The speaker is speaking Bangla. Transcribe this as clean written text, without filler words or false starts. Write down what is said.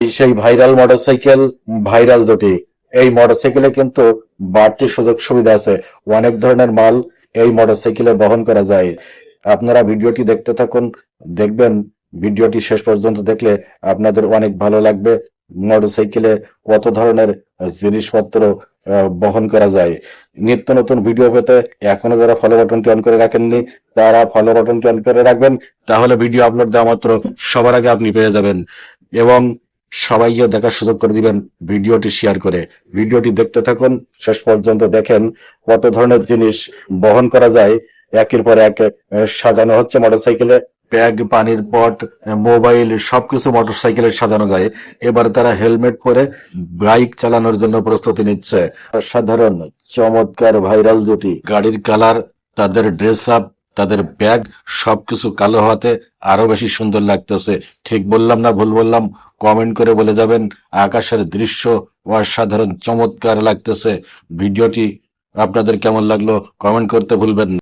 সেই ভাইরাল মোটরসাইকেল, ভাইরাল দুটি। এই মোটরসাইকেলে কিন্তু বাড়তি সুযোগ সুবিধা আছে। অনেক ধরনের মাল এই মোটরসাইকেলে বহন করা যায়। আপনারা ভিডিওটি দেখতে থাকুন, দেখবেন ভিডিওটি শেষ পর্যন্ত দেখলে আপনাদের অনেক ভালো লাগবে। মোটরসাইকেলে কত ধরনের জিনিসপত্র বহন করা যায়। নিত্য নতুন ভিডিও পেতে এখনো যারা ফলো বাটনটি অন করে রাখেননি তারা ফলো বাটনটি অন করে রাখবেন, তাহলে ভিডিও আপলোড দেওয়া মাত্র সবার আগে আপনি পেয়ে যাবেন। এবং সবাইকে দেখার সুযোগ করে দিবেন ভিডিওটি শেয়ার করে। ভিডিওটি দেখতে থাকুন, শেষ পর্যন্ত দেখেন কত ধরনের জিনিস বহন করা যায়। একের পর এক সাজানো হচ্ছে মোটরসাইকেলে। ব্যাগ, পানির পট, মোবাইল সবকিছু মোটরসাইকেলে সাজানো যায়। এবার তারা হেলমেট পরে বাইক চালানোর জন্য প্রস্তুতি নিচ্ছে। সাধারণ চমৎকার ভাইরাল জুটি। গাড়ির কালার, তাদের ড্রেস আপ, তাদের ব্যাগ সবকিছু কালো হওয়াতে আরো বেশি সুন্দর লাগতেছে। ঠিক বললাম না ভুল বললাম? কমেন্ট করে বলে যাবেন। আকাশের দৃশ্য অসাধারণ চমৎকার লাগতেছে। ভিডিওটি আপনাদের কেমন লাগলো কমেন্ট করতে ভুলবেন না।